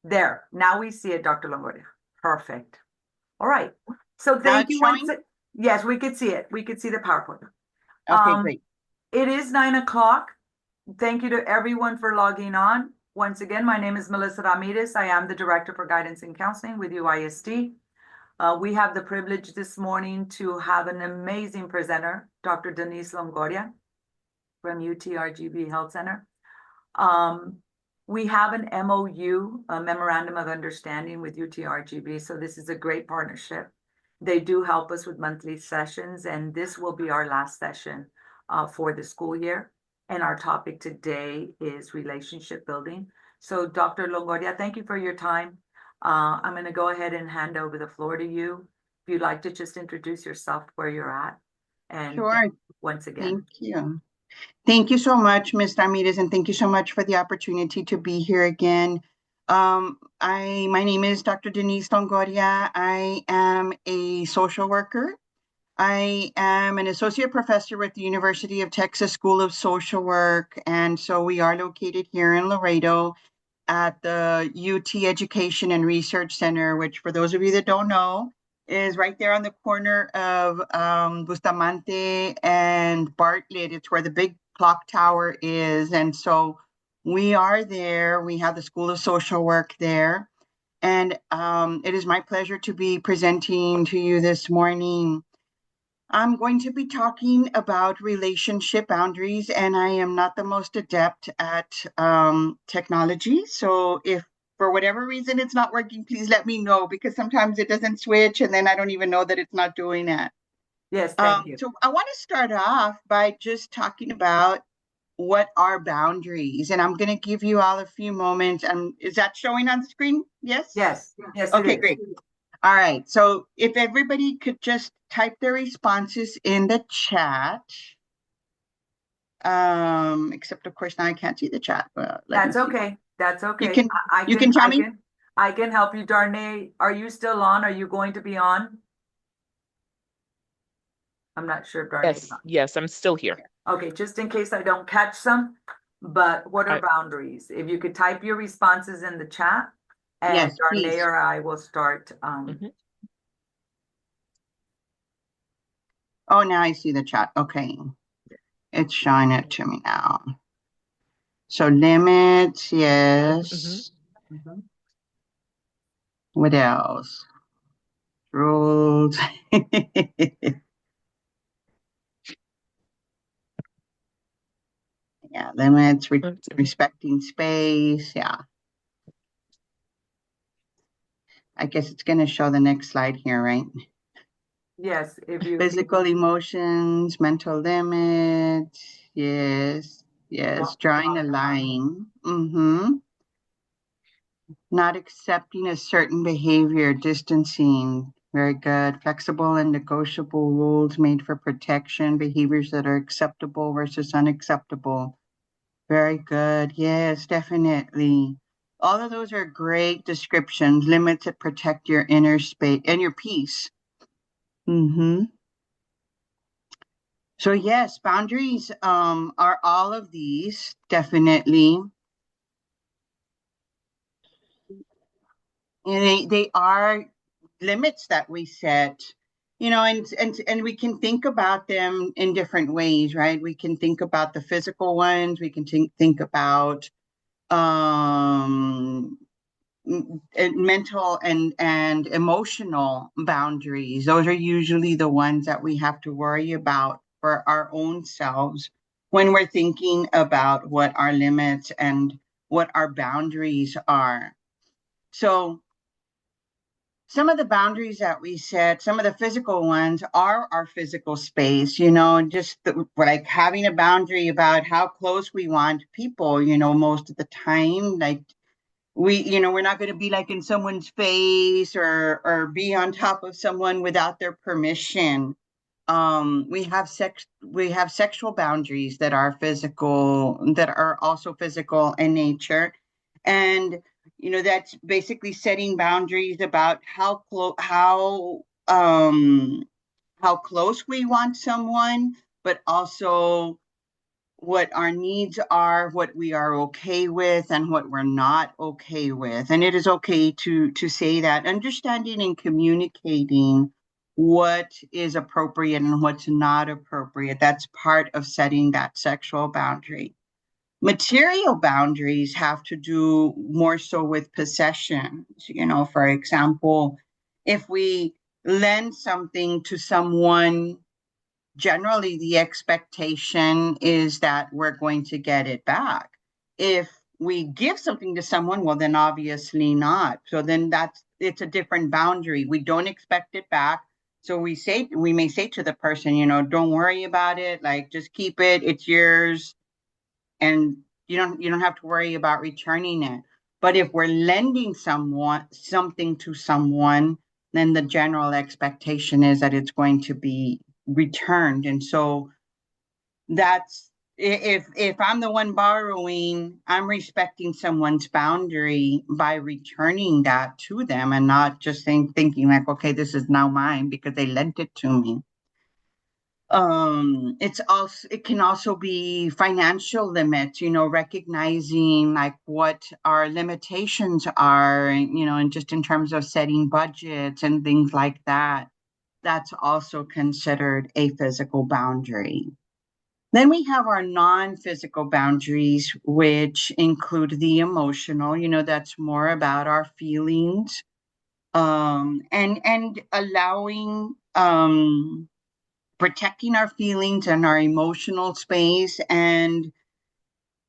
There, now we see it, Dr. Longoria. Perfect. All right. So Now thank it's you once. showing? Yes, we could see it. We could see the PowerPoint. Okay, Um, great. it is 9 o'clock. Thank you to everyone for logging on. Once again, my name is Melissa Ramirez. I am the Director for Guidance and Counseling with UISD. We have the privilege this morning to have an amazing presenter, Dr. Denise Longoria from UTRGV Health Center. We have an MOU, a Memorandum of Understanding with UTRGV, so this is a great partnership. They do help us with monthly sessions, and this will be our last session for the school year. And our topic today is relationship building. So Dr. Longoria, thank you for your time. I'm going to go ahead and hand over the floor to you. If you'd like to just introduce yourself, where you're at, and Sure. once again. Thank you. Thank you so much, Ms. Ramirez, and thank you so much for the opportunity to be here again. My name is Dr. Denise Longoria. I am a social worker. I am an associate professor with the University of Texas School of Social Work, and so we are located here in Laredo at the UT Education and Research Center, which for those of you that don't know, is right there on the corner of Bustamante and Bartlett. It's where the big clock tower is. And so we are there. We have the School of Social Work there. And it is my pleasure to be presenting to you this morning. I'm going to be talking about relationship boundaries, and I am not the most adept at technology. So if for whatever reason it's not working, please let me know, because sometimes it doesn't switch and then I don't even know that it's not doing that. Yes, thank you. So I want to start off by just talking about what are boundaries, and I'm going to give you all a few moments. And is that showing on the screen? Yes? Yes, yes, it Okay, is. great. All right. So if everybody could just type their responses in the chat. Except of course now I can't see the chat, but let me That's see. okay. That's You okay. can you can tell me? I can help you, Darnay. Are you still on? Are you going to be on? I'm not sure if Darnay's Yes, on. yes, I'm still here. Okay, just in case I don't catch some, but what are I, boundaries? If you could type your responses in the chat, and Yes, Darnay please. or I will start. mhm. Oh, now I see the chat. Okay. It's showing it to me now. So limits, yes. Mhm. What else? Rules. Yeah, limits, respecting space. Yeah. I guess it's going to show the next slide here, right? Yes, if you Physical emotions, mental limits. Yes, yes. Drawing a line. Not accepting a certain behavior, distancing. Very good. Flexible and negotiable rules made for protection, behaviors that are acceptable versus unacceptable. Very good. Yes, definitely. All of those are great descriptions. Limits that protect your inner space and your peace. So yes, boundaries are all of these, definitely. And they are limits that we set, and we can think about them in different ways, right? We can think about the physical ones, we can think about um mental and emotional boundaries. Those are usually the ones that we have to worry about for our own selves when we're thinking about what our limits and what our boundaries are. So some of the boundaries that we set, some of the physical ones are our physical space, just like having a boundary about how close we want people, most of the time, like we're not going to be like in someone's face or be on top of someone without their permission. We have sexual boundaries that are physical, that are also physical in nature. And that's basically setting boundaries about how close we want someone, but also what our needs are, what we are okay with, and what we're not okay with. And it is okay to say that, understanding and communicating what is appropriate and what's not appropriate. That's part of setting that sexual boundary. Material boundaries have to do more so with possessions. For example, if we lend something to someone, generally the expectation is that we're going to get it back. If we give something to someone, well, then obviously not. So then it's a different boundary. We don't expect it back. So we may say to the person, don't worry about it, like just keep it, it's yours, and you don't have to worry about returning it. But if we're lending someone something to someone, then the general expectation is that it's going to be returned. And so that's, if I'm the one borrowing, I'm respecting someone's boundary by returning that to them and not just thinking like, okay, this is now mine because they lent it to me. It can also be financial limits, recognizing like what our limitations are, and just in terms of setting budgets and things like that. That's also considered a physical boundary. Then we have our non-physical boundaries, which include the emotional, that's more about our feelings, and allowing, protecting our feelings and our emotional space, and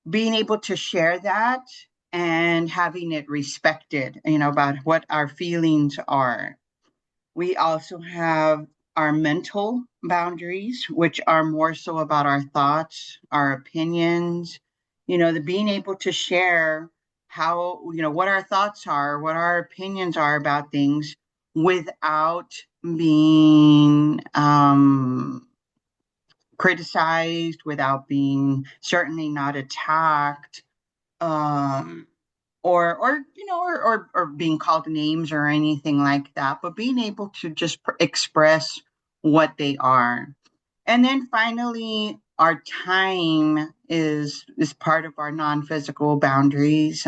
being able to share that and having it respected, about what our feelings are. We also have our mental boundaries, which are more so about our thoughts, our opinions, the being able to share how, what our thoughts are, what our opinions are about things without being criticized, without being certainly not attacked, or being called names or anything like that, but being able to just express what they are. And then finally, our time is part of our non-physical boundaries.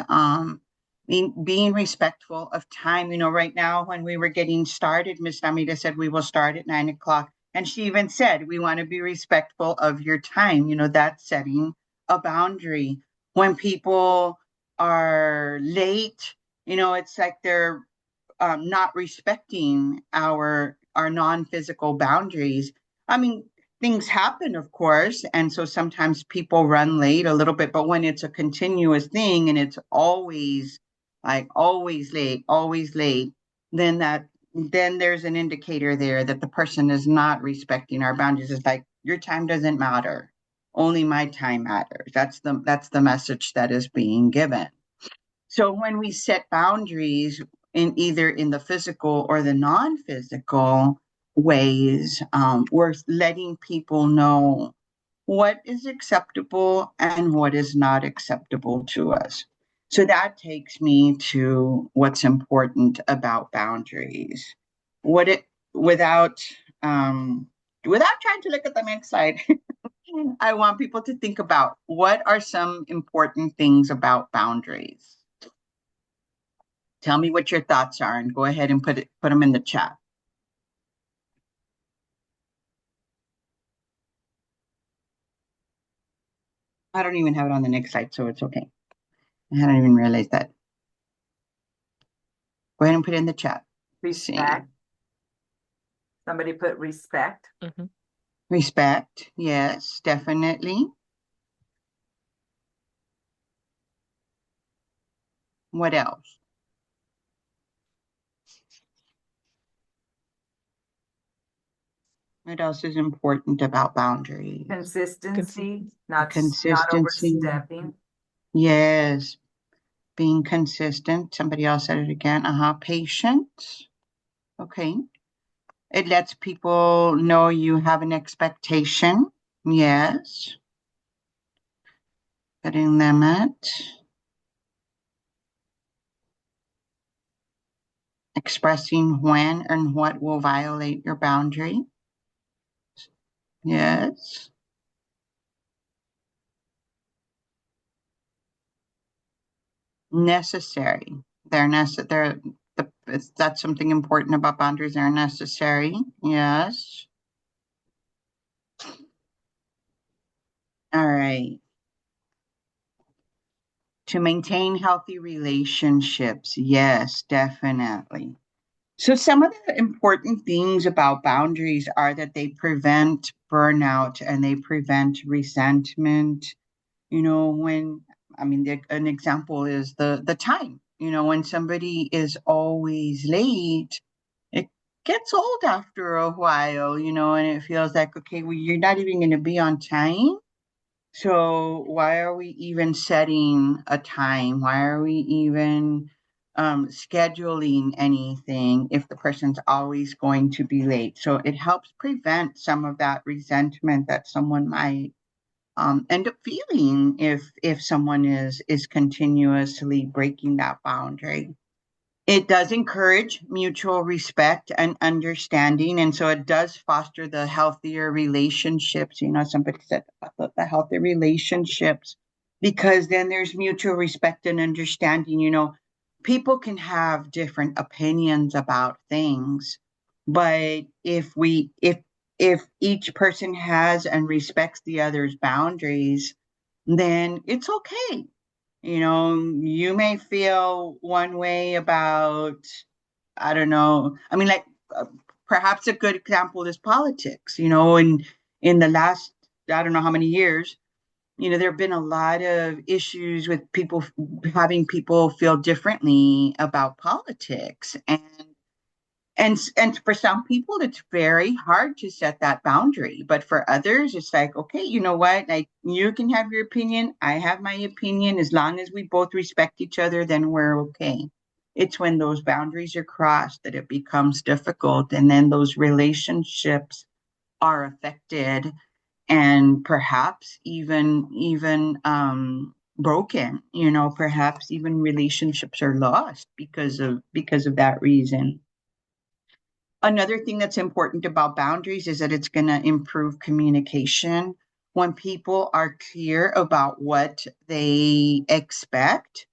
Being respectful of time. Right now when we were getting started, Ms. Amita said we will start at 9 o'clock. And she even said, we want to be respectful of your time. That's setting a boundary. When people are late, it's like they're not respecting our non-physical boundaries. I mean, things happen, of course, and so sometimes people run late a little bit, but when it's a continuous thing and it's always always late, then there's an indicator there that the person is not respecting our boundaries. It's like, your time doesn't matter, only my time matters. That's the message that is being given. So when we set boundaries in either in the physical or the non-physical ways, we're letting people know what is acceptable and what is not acceptable to us. So that takes me to what's important about boundaries. What it without trying to look at the next slide, I want people to think about what are some important things about boundaries. Tell me what your thoughts are, and go ahead and put them in the chat. I don't even have it on the next slide, so it's okay. I hadn't even realized that. Go ahead and put it in the chat. Respect. Somebody put respect. Respect, yes, definitely. What else? What else is important about boundaries? Consistency, not Consistency. overstepping. Yes, being consistent. Somebody else said it again. Patience. Okay. It lets people know you have an expectation. Yes. Setting limit. Expressing when and what will violate your boundary. Yes. necessary. That's something important about boundaries. They're necessary. Yes. All right. To maintain healthy relationships. Yes, definitely. So some of the important things about boundaries are that they prevent burnout and they prevent resentment. You know, when an example is the time. You know, when somebody is always late, it gets old after a while, you know, and it feels like, okay, well, you're not even going to be on time. So why are we even setting a time? Why are we even scheduling anything if the person's always going to be late? So it helps prevent some of that resentment that someone might end up feeling if someone is continuously breaking that boundary. It does encourage mutual respect and understanding. And so it does foster the healthier relationships. You know, somebody said about the healthy relationships, because then there's mutual respect and understanding. You know, people can have different opinions about things, but if each person has and respects the other's boundaries, then it's okay. You know, you may feel one way about, I don't know. I mean, like perhaps a good example is politics. You know, in the last, I don't know how many years, you know, there have been a lot of issues with people having people feel differently about politics, and for some people it's very hard to set that boundary, but for others it's like, okay, you know what, like you can have your opinion, I have my opinion, as long as we both respect each other, then we're okay. It's when those boundaries are crossed that it becomes difficult, and then those relationships are affected, and perhaps even broken, you know, perhaps even relationships are lost because of that reason. Another thing that's important about boundaries is that it's going to improve communication. When people are clear about what they expect,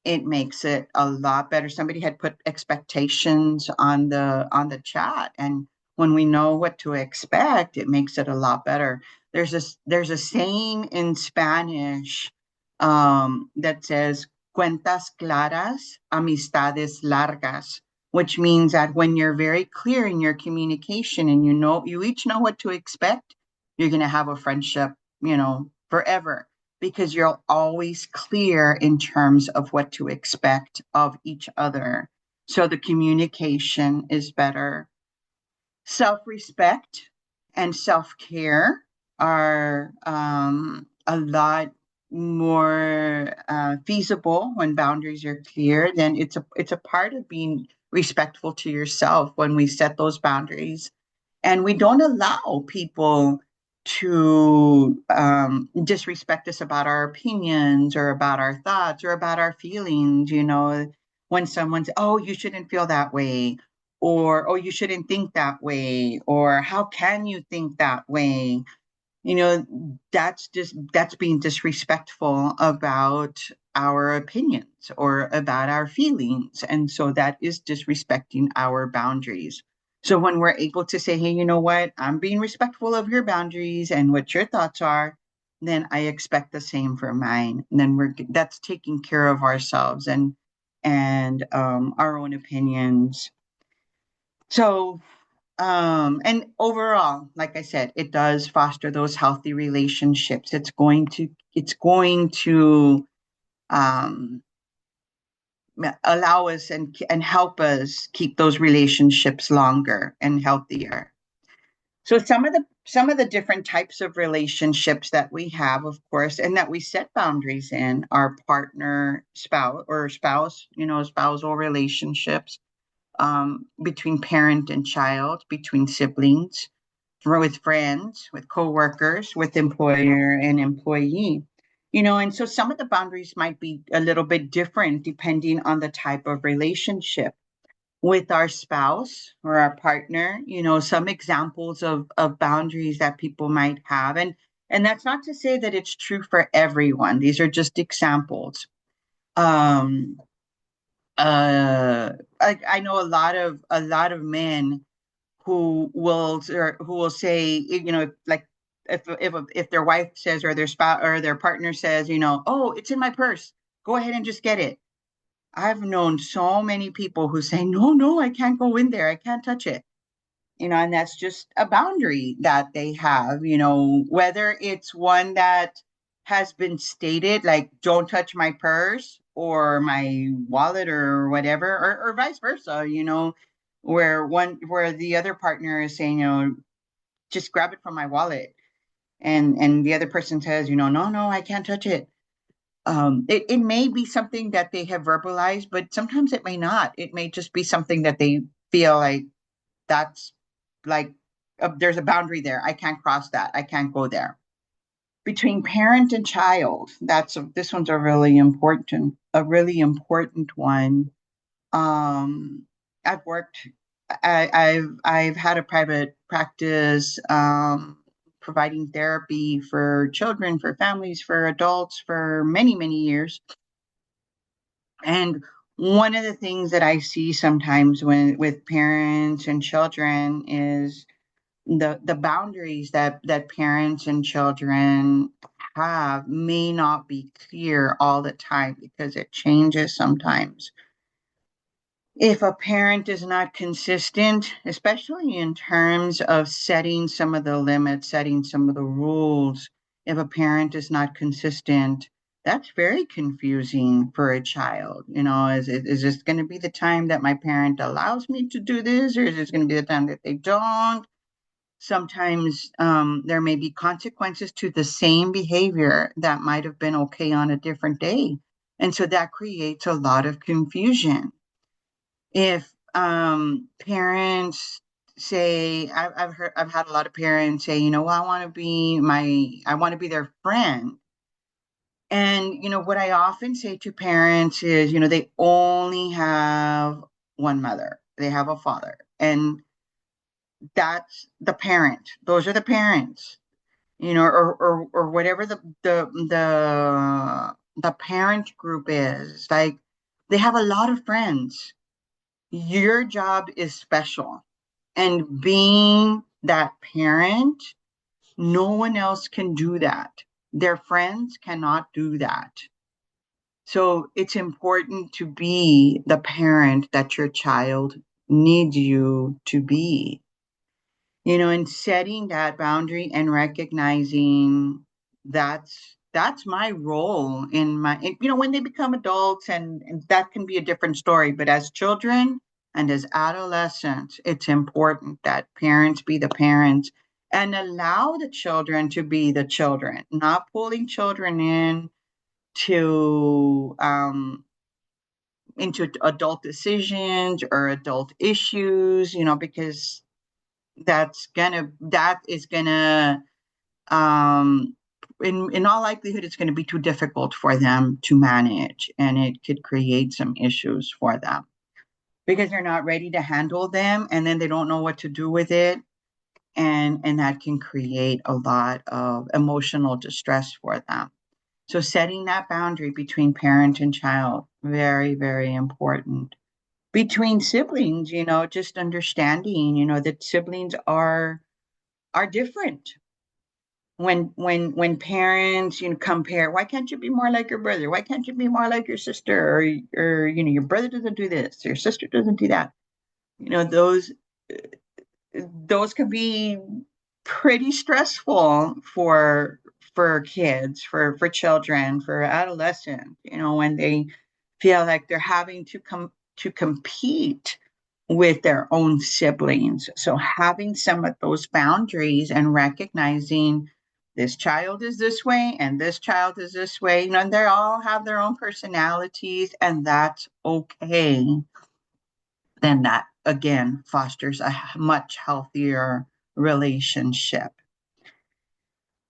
it makes it a lot better. Somebody had put expectations on the chat, and when we know what to expect, it makes it a lot better. There's a saying in Spanish that says "cuentas claras, amistades largas," which means that when you're very clear in your communication and you each know what to expect, you're going to have a friendship, you know, forever, because you're always clear in terms of what to expect of each other. So the communication is better. Self respect and self care are a lot more feasible when boundaries are clear. Then it's a part of being respectful to yourself when we set those boundaries, and we don't allow people to disrespect us about our opinions or about our thoughts or about our feelings. You know, when someone's, oh, you shouldn't feel that way, or oh, you shouldn't think that way, or how can you think that way? You know, that's being disrespectful about our opinions or about our feelings, and so that is disrespecting our boundaries. So when we're able to say, hey, you know what, I'm being respectful of your boundaries and what your thoughts are, then I expect the same for mine, and then that's taking care of ourselves and our own opinions. So and overall, like I said, it does foster those healthy relationships. It's going to um, allow us and help us keep those relationships longer and healthier. So some of the different types of relationships that we have, of course, and that we set boundaries in, are partner, spouse, you know, spousal relationships, between parent and child, between siblings, with friends, with coworkers, with employer and employee. You know, and so some of the boundaries might be a little bit different depending on the type of relationship. With our spouse or our partner, you know, some examples of boundaries that people might have. And that's not to say that it's true for everyone. These are just examples. Um, I know a lot of men who will say, like if their wife says or their spouse or their partner says, oh, it's in my purse, go ahead and just get it. I've known so many people who say, no, no, I can't go in there, I can't touch it. And that's just a boundary that they have, whether it's one that has been stated, like, don't touch my purse or my wallet or whatever, or vice versa, where the other partner is saying, just grab it from my wallet. And the other person says, no, no, I can't touch it. It may be something that they have verbalized, but sometimes it may not. It may just be something that they feel like that's like there's a boundary there. I can't cross that. I can't go there. Between parent and child, this one's a really important one. Um, I've worked. I've had a private practice, providing therapy for children, for families, for adults for many, many years. And one of the things that I see sometimes when with parents and children is the boundaries that parents and children have may not be clear all the time because it changes sometimes. If a parent is not consistent, especially in terms of setting some of the limits, setting some of the rules, if a parent is not consistent, that's very confusing for a child. Is this going to be the time that my parent allows me to do this, or is this going to be the time that they don't? Sometimes there may be consequences to the same behavior that might have been okay on a different day. And so that creates a lot of confusion. If parents say, I've had a lot of parents say, well, I want to be their friend. And, what I often say to parents is, they only have one mother, they have a father. And that's the parent. Those are the parents, or whatever the parent group is. Like, they have a lot of friends. Your job is special, and being that parent, no one else can do that. Their friends cannot do that. So it's important to be the parent that your child needs you to be. And setting that boundary and recognizing that's my role when they become adults, and that can be a different story. But as children and as adolescents, it's important that parents be the parents and allow the children to be the children, not pulling children in to into adult decisions or adult issues, because that is gonna um in all likelihood it's going to be too difficult for them to manage, and it could create some issues for them because they're not ready to handle them, and then they don't know what to do with it, and that can create a lot of emotional distress for them. So setting that boundary between parent and child, very, very important. Between siblings, just understanding, that siblings are different. When parents, compare, why can't you be more like your brother? Why can't you be more like your sister? Or your brother doesn't do this, your sister doesn't do that. Those can be pretty stressful for kids, for children, for adolescents, when they feel like they're having to compete with their own siblings. So having some of those boundaries and recognizing this child is this way and this child is this way, and they all have their own personalities, and that's okay. Then that again fosters a much healthier relationship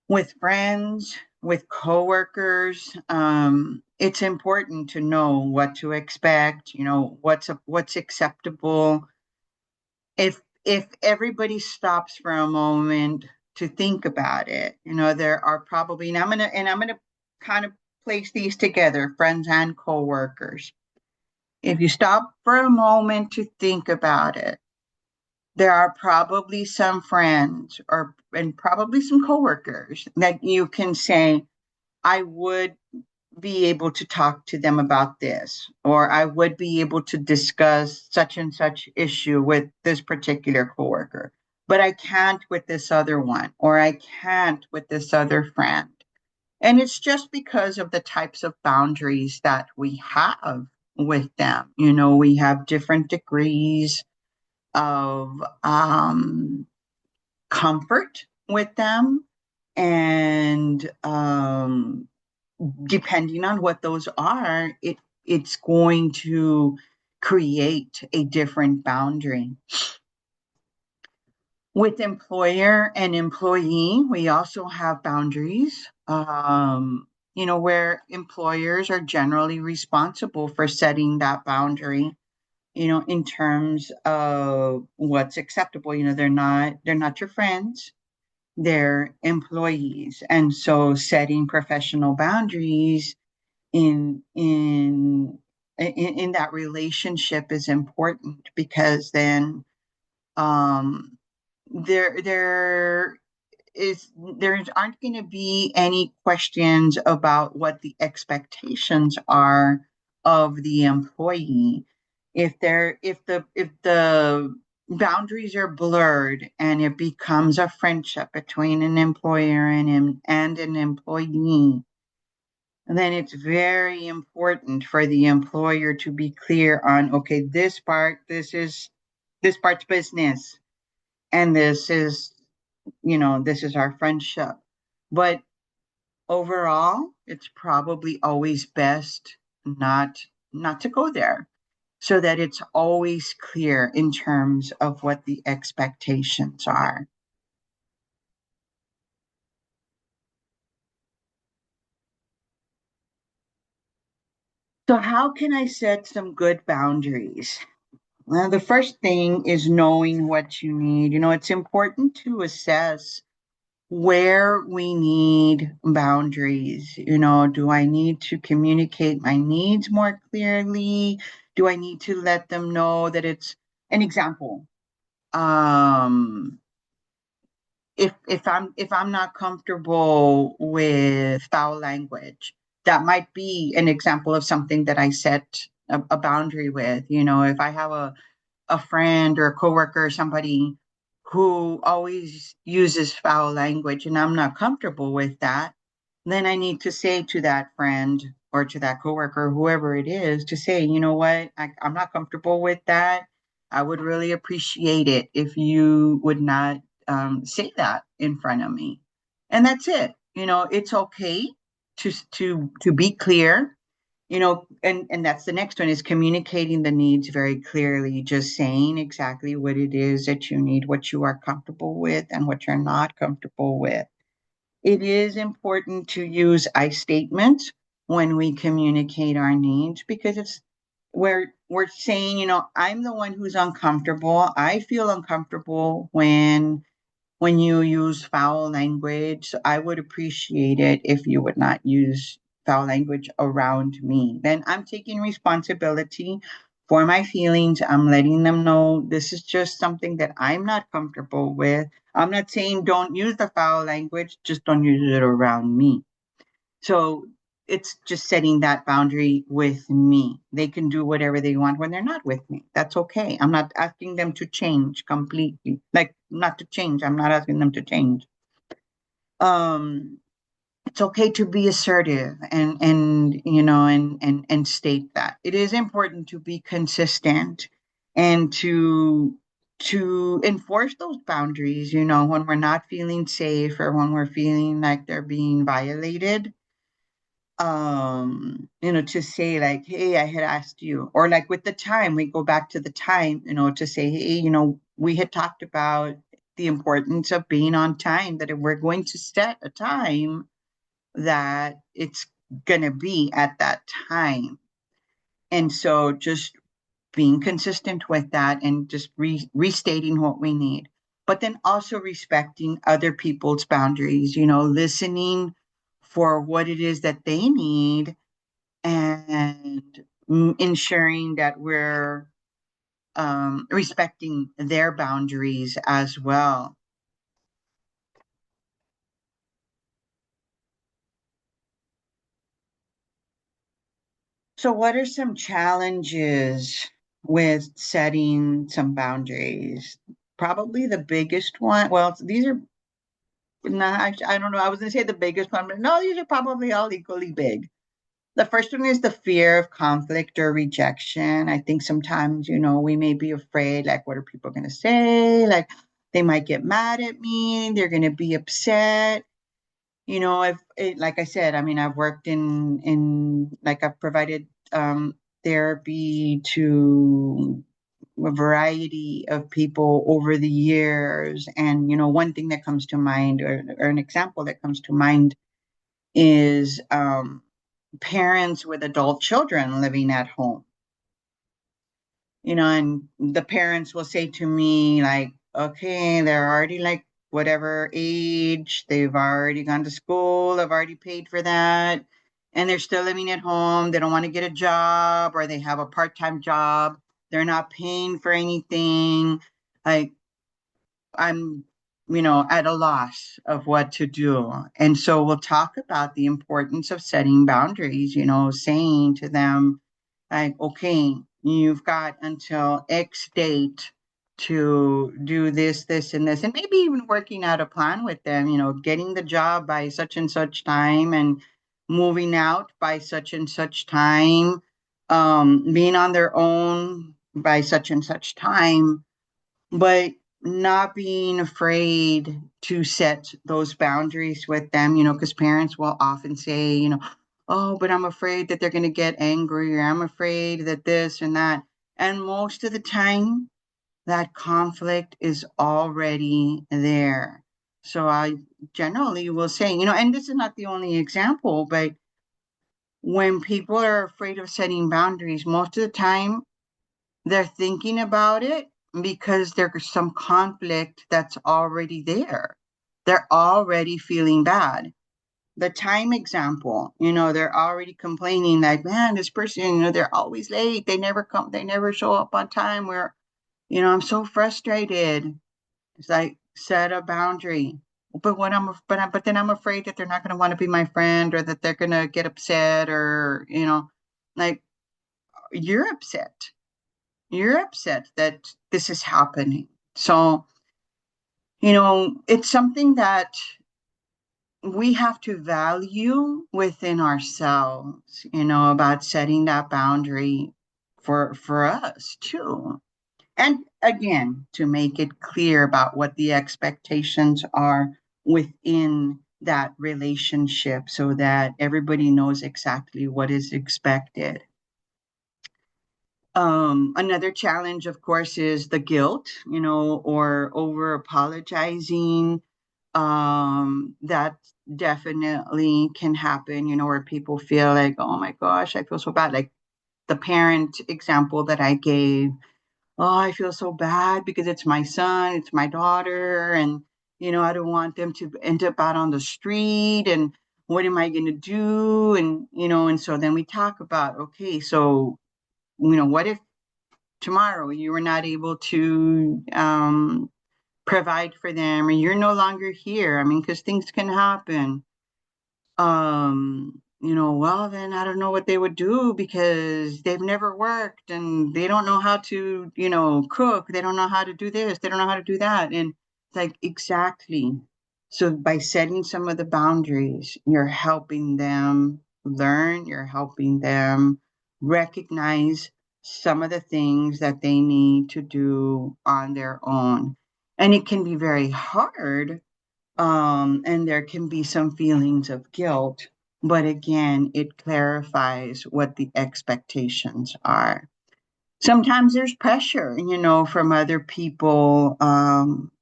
with friends, with coworkers. It's important to know what to expect, what's acceptable. If everybody stops for a moment to think about it, there are probably, and I'm gonna kind of place these together, friends and coworkers. If you stop for a moment to think about it, there are probably some friends and probably some coworkers that you can say, I would be able to talk to them about this, or I would be able to discuss such and such issue with this particular coworker, but I can't with this other one, or I can't with this other friend. And it's just because of the types of boundaries that we have with them. We have different degrees of comfort with them. And depending on what those are, it's going to create a different boundary. With employer and employee, we also have boundaries, where employers are generally responsible for setting that boundary, in terms of what's acceptable. They're not your friends, they're employees. And so setting professional boundaries in that relationship is important, because then there aren't going to be any questions about what the expectations are of the employee. If the boundaries are blurred and it becomes a friendship between an employer and an employee, then it's very important for the employer to be clear on, okay, this part's business, and this is our friendship. But overall, it's probably always best not to go there, so that it's always clear in terms of what the expectations are. So how can I set some good boundaries? Well, the first thing is knowing what you need. It's important to assess where we need boundaries. Do I need to communicate my needs more clearly? Do I need to let them know that it's an example? If I'm not comfortable with foul language, that might be an example of something that I set a boundary with. If I have a friend or a coworker or somebody who always uses foul language and I'm not comfortable with that, then I need to say to that friend or to that coworker, whoever it is, to say, you know what, I'm not comfortable with that. I would really appreciate it if you would not say that in front of me. And that's it. It's okay to be clear, and that's the next one, is communicating the needs very clearly, just saying exactly what it is that you need, what you are comfortable with and what you're not comfortable with. It is important to use I statements when we communicate our needs, because we're saying, I'm the one who's uncomfortable. I feel uncomfortable when you use foul language. So I would appreciate it if you would not use foul language around me. Then I'm taking responsibility for my feelings. I'm letting them know this is just something that I'm not comfortable with. I'm not saying don't use the foul language, just don't use it around me. So it's just setting that boundary with me. They can do whatever they want when they're not with me. That's okay. I'm not asking them to change completely. Like, not to change. I'm not asking them to change. It's okay to be assertive and state that. It is important to be consistent and to enforce those boundaries, when we're not feeling safe or when we're feeling like they're being violated. To say like, hey, I had asked you, or like with the time, we go back to the time, to say, hey, we had talked about the importance of being on time, that if we're going to set a time, that it's going to be at that time. And so just being consistent with that and just restating what we need, but then also respecting other people's boundaries, listening for what it is that they need, and ensuring that we're respecting their boundaries as well. So, what are some challenges with setting some boundaries? Probably the biggest one. Well, these are not, I don't know. I was going to say the biggest one, but no, these are probably all equally big. The first one is the fear of conflict or rejection. I think sometimes, we may be afraid, like, what are people going to say? Like, they might get mad at me. They're going to be upset. Like I said, I mean, I've worked like I've provided therapy to a variety of people over the years. And, one thing that comes to mind, or an example that comes to mind, is parents with adult children living at home. And the parents will say to me, like, okay, they're already like whatever age, they've already gone to school, they've already paid for that, and they're still living at home. They don't want to get a job, or they have a part-time job. They're not paying for anything. Like, I'm, at a loss of what to do. And so we'll talk about the importance of setting boundaries, saying to them, like, okay, you've got until X date to do this, this, and this, and maybe even working out a plan with them, getting the job by such and such time and moving out by such and such time, being on their own by such and such time, but not being afraid to set those boundaries with them, because parents will often say, oh, but I'm afraid that they're going to get angry, or I'm afraid that this and that. And most of the time, that conflict is already there. So I generally will say, and this is not the only example, but when people are afraid of setting boundaries, most of the time they're thinking about it because there's some conflict that's already there. They're already feeling bad. The time example, they're already complaining, like, man, this person, they're always late. They never come, they never show up on time. Where, I'm so frustrated. It's like, set a boundary. But then I'm afraid that they're not going to want to be my friend, or that they're going to get upset, or, like, you're upset. You're upset that this is happening. So, it's something that we have to value within ourselves, about setting that boundary for us too. And again, to make it clear about what the expectations are within that relationship, so that everybody knows exactly what is expected. Another challenge, of course, is the guilt, or over apologizing. That definitely can happen, where people feel like, oh my gosh, I feel so bad. Like the parent example that I gave, oh, I feel so bad because it's my son, it's my daughter, and, I don't want them to end up out on the street, and what am I going to do? And, and so then we talk about, okay, so, what if tomorrow you were not able to provide for them, or you're no longer here? I mean, because things can happen. Well, then I don't know what they would do, because they've never worked and they don't know how to, cook. They don't know how to do this. They don't know how to do that. And it's like, exactly. So by setting some of the boundaries, you're helping them learn, you're helping them recognize some of the things that they need to do on their own. And it can be very hard, and there can be some feelings of guilt, but again, it clarifies what the expectations are. Sometimes there's pressure, from other people,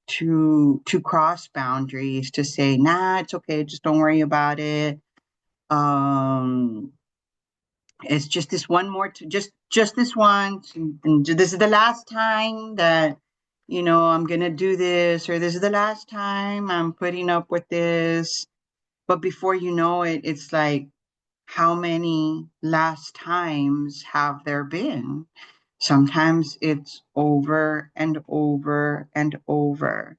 to cross boundaries, to say, nah, it's okay, just don't worry about it. Um, it's just this one more, just this once, and this is the last time that, I'm gonna do this, or this is the last time I'm putting up with this. But before you know it, it's like, how many last times have there been? Sometimes it's over and over and over.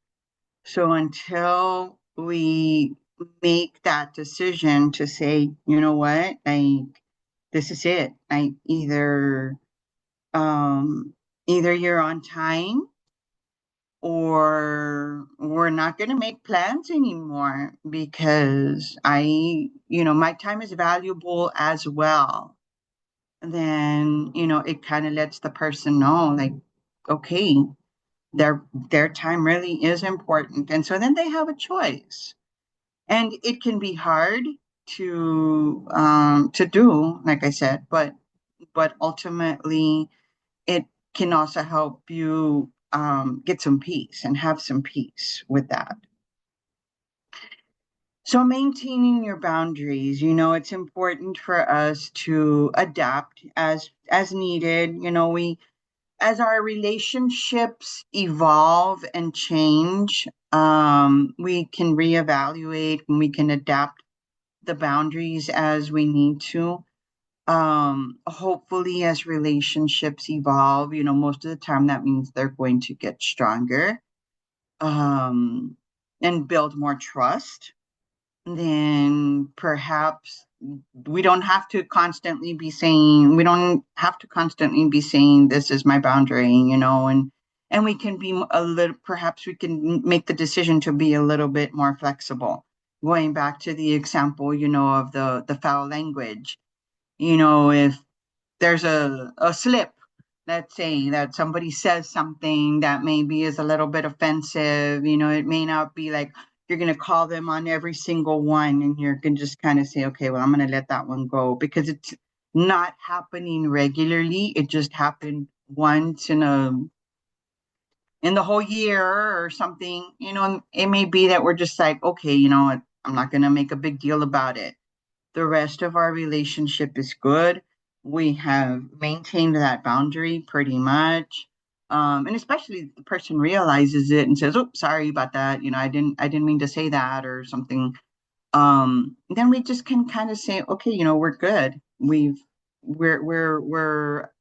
So until we make that decision to say, you know what, like, this is it. I um either you're on time, or we're not going to make plans anymore, because my time is valuable as well. Then, it kind of lets the person know, like, okay, their time really is important. And so then they have a choice. And it can be hard to do, like I said, but ultimately it can also help you get some peace and have some peace with that. So maintaining your boundaries, it's important for us to adapt as needed. We As our relationships evolve and change, we can reevaluate and we can adapt the boundaries as we need to. Hopefully, as relationships evolve, most of the time that means they're going to get stronger, um, and build more trust. Then perhaps we don't have to constantly be saying, this is my boundary, and we can be perhaps we can make the decision to be a little bit more flexible. Going back to the example, of the foul language, if there's a slip, let's say that somebody says something that maybe is a little bit offensive, it may not be like you're going to call them on every single one, and you're going to just kind of say, okay, well, I'm going to let that one go, because it's not happening regularly. It just happened once in the whole year or something. It may be that we're just like, okay, I'm not going to make a big deal about it. The rest of our relationship is good. We have maintained that boundary pretty much. And especially if the person realizes it and says, "Oh, sorry about that. I didn't mean to say that," or something. Then we just can kind of say, "Okay, we're good. We're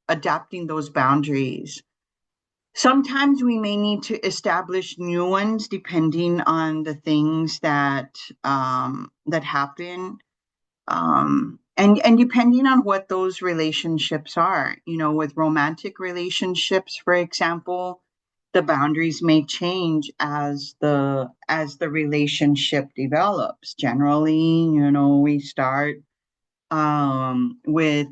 adapting those boundaries." Sometimes we may need to establish new ones depending on the things that happen, and depending on what those relationships are. With romantic relationships, for example, the boundaries may change as the relationship develops. Generally, we start with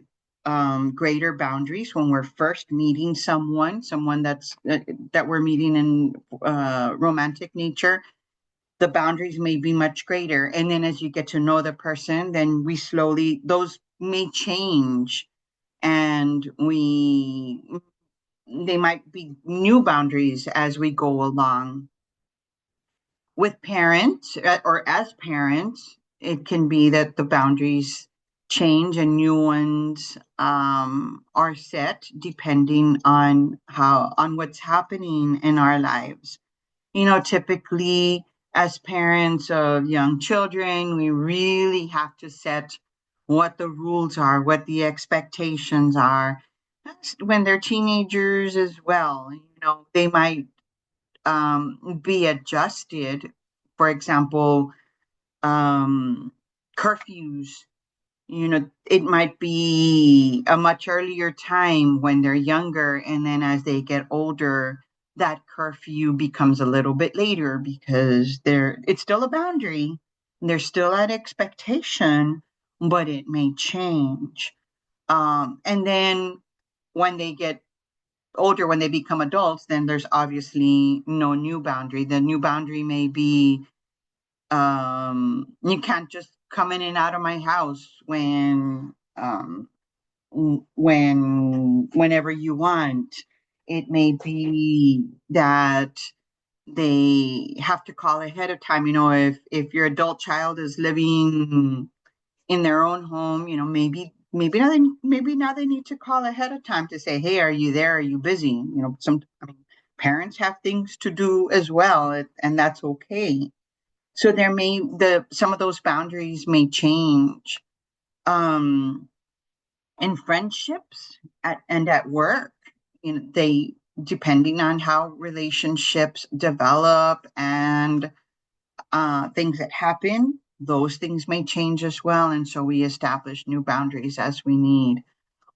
greater boundaries when we're first meeting someone that we're meeting in romantic nature. The boundaries may be much greater. And then as you get to know the person, then those may change, and they might be new boundaries as we go along. With parents, or as parents, it can be that the boundaries change and new ones are set depending on what's happening in our lives. Typically, as parents of young children, we really have to set what the rules are, what the expectations are. That's when they're teenagers as well. They might be adjusted. For example, curfews. It might be a much earlier time when they're younger, and then as they get older, that curfew becomes a little bit later, because it's still a boundary. They're still at expectation, but it may change. And then when they get older, when they become adults, then there's obviously no new boundary. The new boundary may be, you can't just come in and out of my house whenever you want. It may be that they have to call ahead of time. If your adult child is living in their own home, maybe now they need to call ahead of time to say, "Hey, are you there? Are you busy?" Parents have things to do as well, and that's okay. So some of those boundaries may change. In friendships and at work, depending on how relationships develop and things that happen, those things may change as well. And so we establish new boundaries as we need.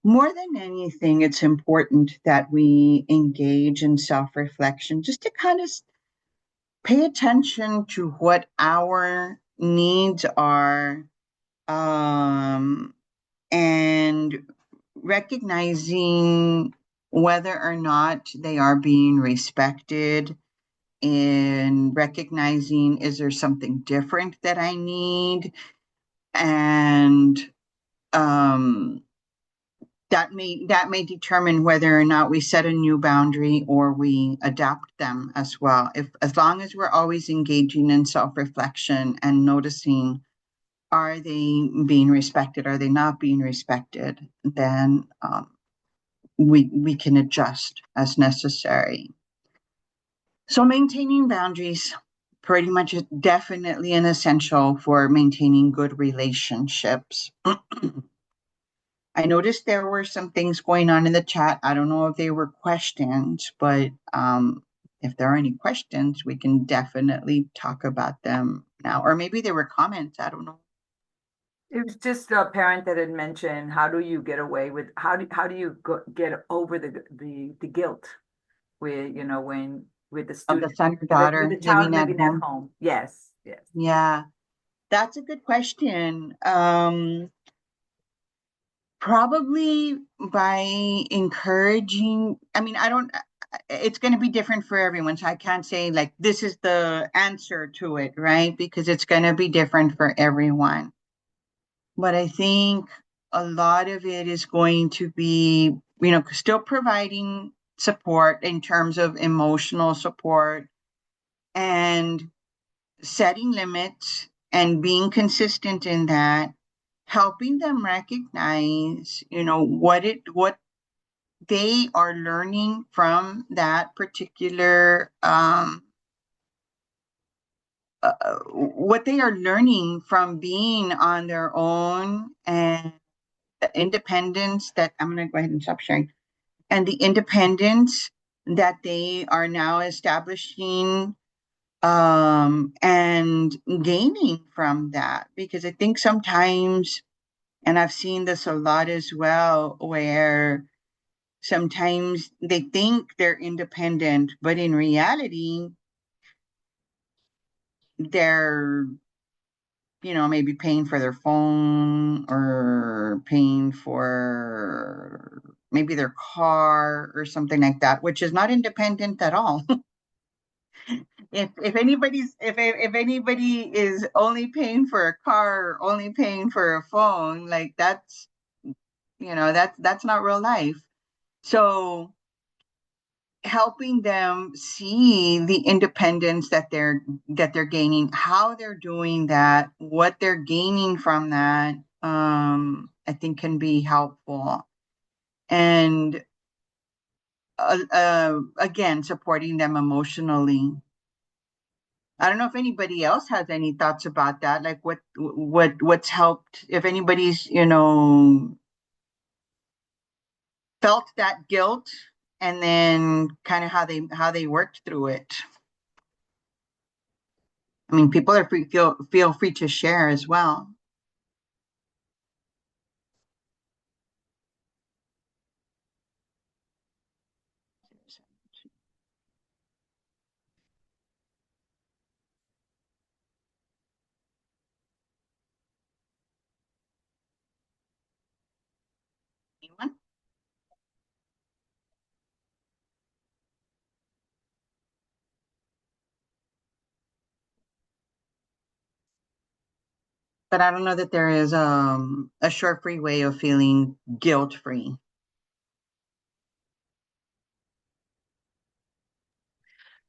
More than anything, it's important that we engage in self-reflection just to kind of pay attention to what our needs are, and recognizing whether or not they are being respected, and recognizing, is there something different that I need? And that may determine whether or not we set a new boundary or we adapt them as well. As long as we're always engaging in self-reflection and noticing, are they being respected? Are they not being respected? Then we can adjust as necessary. So maintaining boundaries, pretty much definitely an essential for maintaining good relationships. I noticed there were some things going on in the chat. I don't know if they were questions, but if there are any questions, we can definitely talk about them now. Or maybe there were comments, I don't know. It was just a parent that had mentioned, how do you get away with, how do you get over the guilt with, when with the Of student, the son or with daughter the child living at living at home. home? Yes, yes. Yeah, that's a good question. Probably by encouraging, it's going to be different for everyone. So I can't say like, this is the answer to it, right? Because it's going to be different for everyone. But I think a lot of it is going to be, still providing support in terms of emotional support and setting limits and being consistent in that, helping them recognize, what they are learning from that particular, what they are learning from being on their own, and the independence that I'm going to go ahead and stop sharing, and the independence that they are now establishing, and gaining from that. Because I think sometimes, and I've seen this a lot as well, where sometimes they think they're independent, but in reality, they're, maybe paying for their phone or paying for maybe their car or something like that, which is not independent at all. If anybody is only paying for a car or only paying for a phone, like that's not real life. So helping them see the independence that they're gaining, how they're doing that, what they're gaining from that, I think can be helpful. And again, supporting them emotionally. I don't know if anybody else has any thoughts about that, like what's helped, if anybody's, felt that guilt, and then kind of how they worked through it. I mean, people are feel free to share as well. Anyone? But I don't know that there is a short-free way of feeling guilt-free.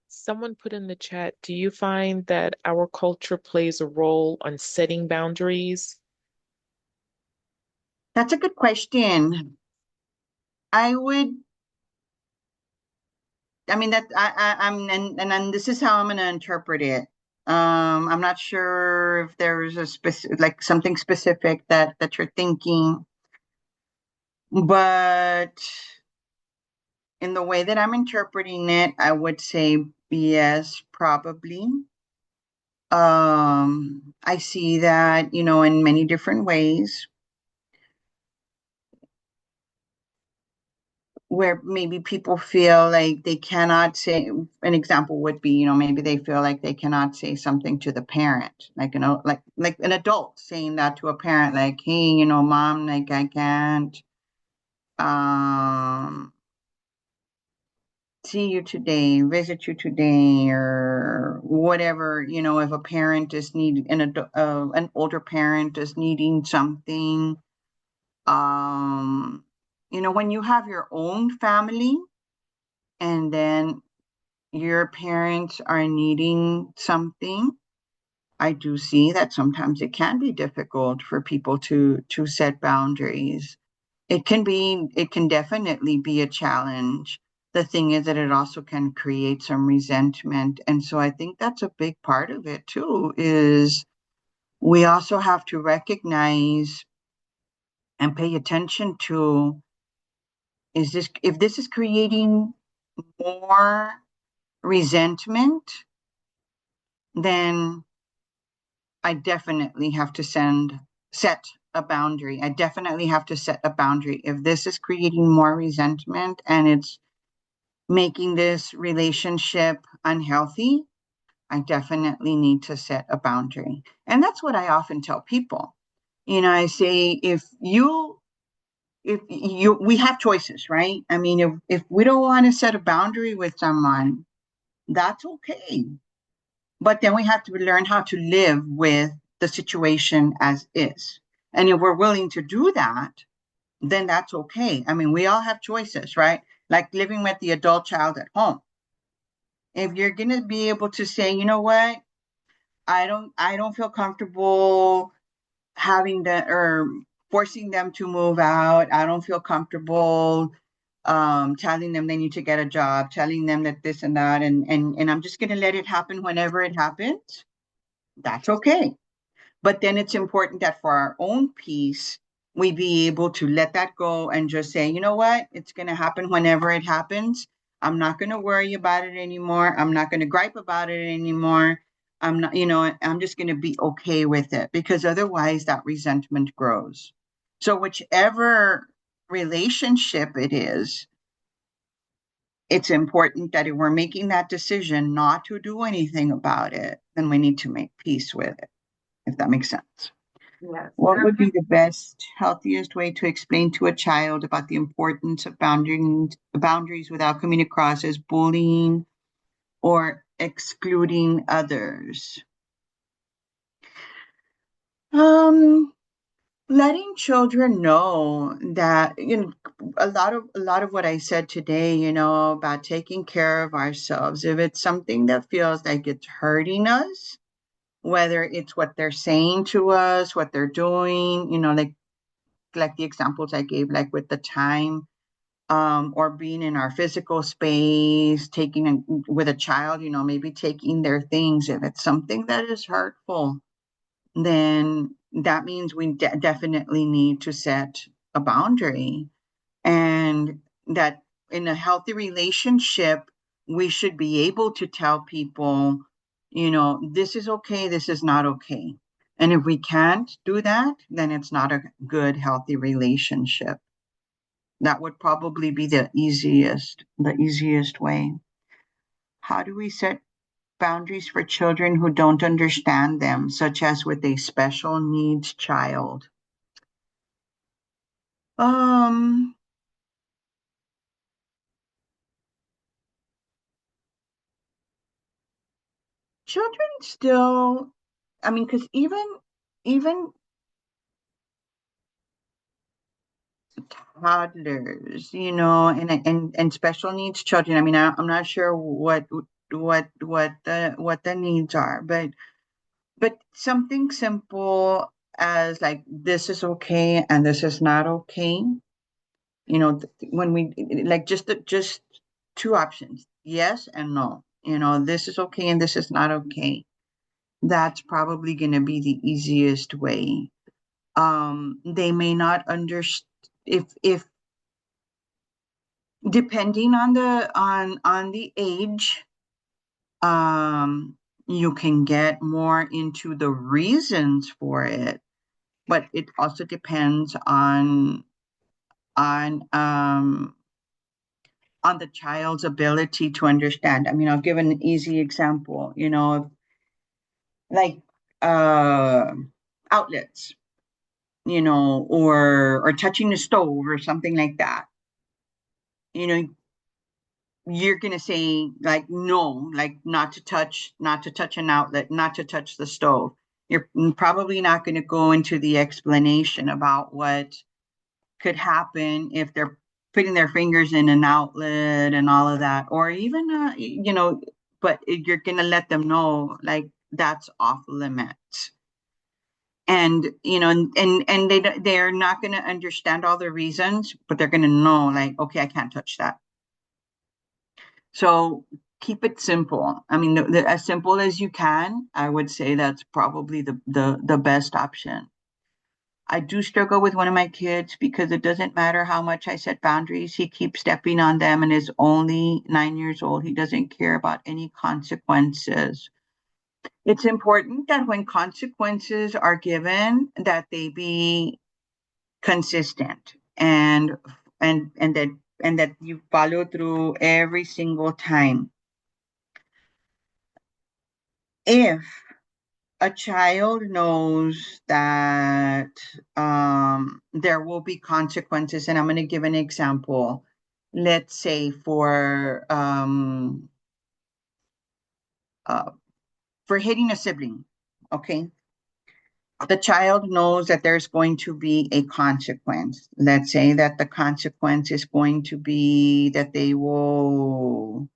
Someone put in the chat, do you find that our culture plays a role on setting boundaries? That's a good question. I mean, that I'm and this is how I'm going to interpret it. I'm not sure if there's a specific, like something specific that you're thinking, but in the way that I'm interpreting it, I would say yes, probably. I see that, in many different ways where maybe people feel like they cannot say, an example would be, maybe they feel like they cannot say something to the parent, like, like an adult saying that to a parent, like, hey, mom, like, I can't, um, see you today, visit you today, or whatever, if a parent is needing, an older parent is needing something, when you have your own family and then your parents are needing something, I do see that sometimes it can be difficult for people to set boundaries. It can definitely be a challenge. The thing is that it also can create some resentment. And so I think that's a big part of it too, is we also have to recognize and pay attention to, if this is creating more resentment, then I definitely have to set a boundary. I definitely have to set a boundary. If this is creating more resentment and it's making this relationship unhealthy, I definitely need to set a boundary. And that's what I often tell people. I say, we have choices, right? I mean, if we don't want to set a boundary with someone, that's okay. But then we have to learn how to live with the situation as is. And if we're willing to do that, then that's okay. I mean, we all have choices, right? Like living with the adult child at home. If you're going to be able to say, you know what, I don't feel comfortable having the or forcing them to move out. I don't feel comfortable telling them they need to get a job, telling them that this and that, and I'm just going to let it happen whenever it happens. That's okay. But then it's important that for our own peace, we be able to let that go and just say, you know what, it's going to happen whenever it happens. I'm not going to worry about it anymore. I'm not going to gripe about it anymore. I'm not, I'm just going to be okay with it, because otherwise that resentment grows. So whichever relationship it is, it's important that if we're making that decision not to do anything about it, then we need to make peace with it, if that makes sense. Yes. What would be the best, healthiest way to explain to a child about the importance of boundaries without coming across as bullying or excluding others? Letting children know that, a lot of what I said today, about taking care of ourselves. If it's something that feels like it's hurting us, whether it's what they're saying to us, what they're doing, like the examples I gave, like with the time, or being in our physical space, with a child, maybe taking their things. If it's something that is hurtful, then that means we definitely need to set a boundary. And that in a healthy relationship, we should be able to tell people, this is okay, this is not okay. And if we can't do that, then it's not a good, healthy relationship. That would probably be the easiest way. How do we set boundaries for children who don't understand them, such as with a special needs child? Children still, I mean, because even toddlers, and special needs children. I mean, I'm not sure what the needs are, but something simple as like, this is okay and this is not okay. When we like, just two options, yes and no. This is okay and this is not okay. that's probably going to be the easiest way. They may not understand if depending on the age, you can get more into the reasons for it, but it also depends on the child's ability to understand. I mean, I'll give an easy example, like outlets, or touching the stove or something like that. You're gonna say like no, like not to touch an outlet, not to touch the stove. You're probably not going to go into the explanation about what could happen if they're putting their fingers in an outlet and all of that, or even but you're going to let them know like that's off limits. And and they're not going to understand all the reasons, but they're going to know like, okay, I can't touch that. So keep it simple. I mean, as simple as you can. I would say that's probably the best option. I do struggle with one of my kids because it doesn't matter how much I set boundaries. He keeps stepping on them and is only 9 years old. He doesn't care about any consequences. It's important that when consequences are given, that they be consistent and that you follow through every single time. If a child knows that there will be consequences, and I'm going to give an example. Let's say for hitting a sibling, okay? The child knows that there's going to be a consequence. Let's say that the consequence is going to be that they will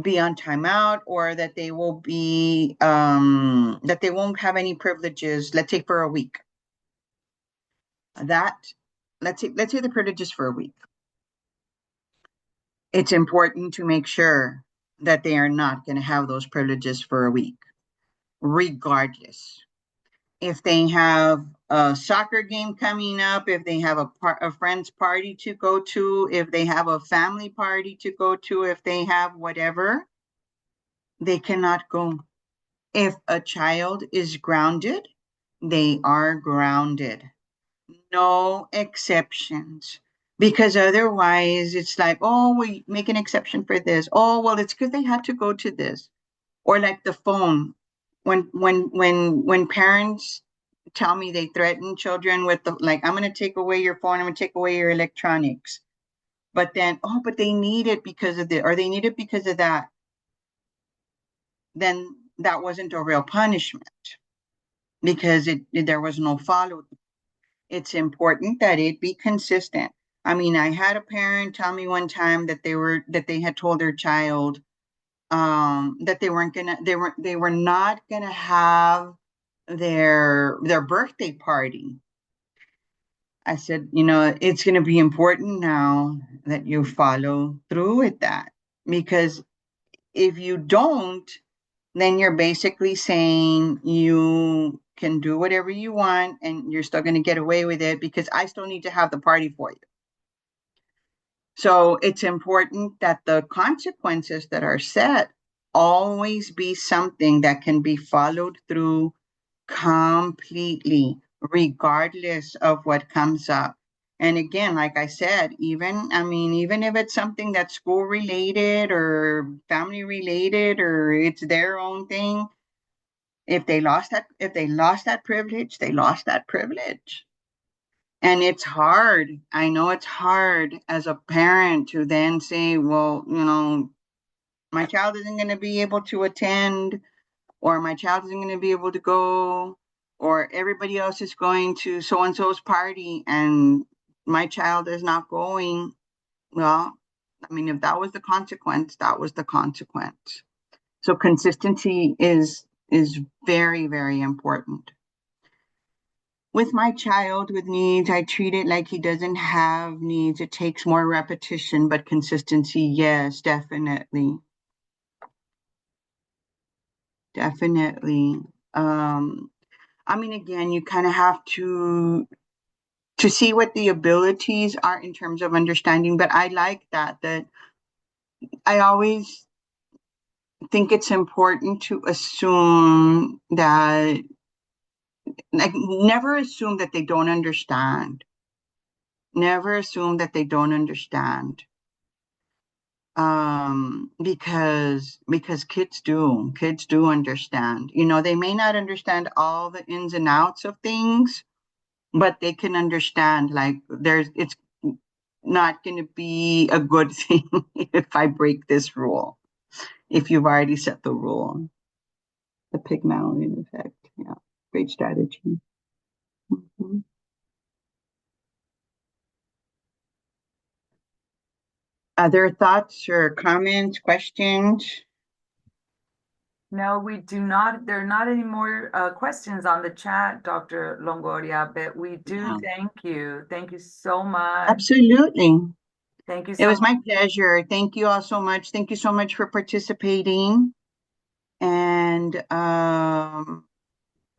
be on timeout, or that they will be that they won't have any privileges, let's say for a week. Let's say the privileges for a week. It's important to make sure that they are not going to have those privileges for a week, regardless. If they have a soccer game coming up, if they have a friend's party to go to, if they have a family party to go to, if they have whatever, they cannot go. If a child is grounded, they are grounded. No exceptions. Because otherwise it's like, oh, we make an exception for this. Oh, well, it's because they had to go to this. Or like the phone. When parents tell me they threaten children with like, I'm going to take away your phone, I'm going to take away your electronics. But then, oh, but they need it because of this, or they need it because of that. Then that wasn't a real punishment because there was no follow. It's important that it be consistent. I mean, I had a parent tell me one time that they had told their child that they were not gonna have their birthday party. I said, it's gonna be important now that you follow through with that, because if you don't, then you're basically saying you can do whatever you want and you're still going to get away with it because I still need to have the party for you. So it's important that the consequences that are set always be something that can be followed through completely, regardless of what comes up. And again, like I said, even if it's something that's school related or family related, or it's their own thing, if they lost that privilege, they lost that privilege. And it's hard. I know it's hard as a parent to then say, well, my child isn't going to be able to attend, or my child isn't going to be able to go, or everybody else is going to so-and-so's party and my child is not going. Well, I mean, if that was the consequence, that was the consequence. So consistency is very, very important. with my child with needs, I treat it like he doesn't have needs. It takes more repetition, but consistency, yes, definitely. Definitely. I mean, again, you kind of have to see what the abilities are in terms of understanding, but I like that I always think it's important to assume that, like, never assume that they don't understand. Never assume that they don't understand. Because kids do understand. You know, they may not understand all the ins and outs of things, but they can understand, like, it's not going to be a good thing if I break this rule, if you've already set the rule. The Pygmalion effect. Yeah, great strategy. Mhm. Other thoughts or comments, questions? No, we do not. There are not any more questions on the chat, Dr. Longoria, but we do Yeah, thank you. Thank you so much. absolutely. Thank you It so was much. my pleasure. Thank you all so much. Thank you so much for participating. And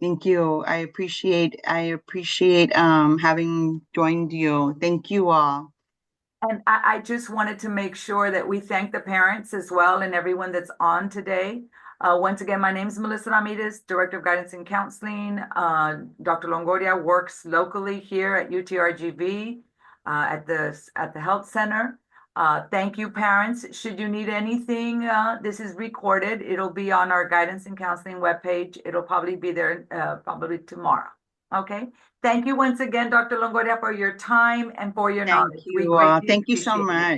thank you. I appreciate having joined you. Thank you all. And I just wanted to make sure that we thank the parents as well and everyone that's on today. Once again, my name is Melissa Ramirez, Director of Guidance and Counseling. Dr. Longoria works locally here at UTRGV at the Health Center. Thank you, parents. Should you need anything, this is recorded. It'll be on our Guidance and Counseling webpage. It'll probably be there probably tomorrow. Okay. Thank you once again, Dr. Longoria, for your time and for your Thank knowledge. We you all. greatly Thank you so appreciate it. much.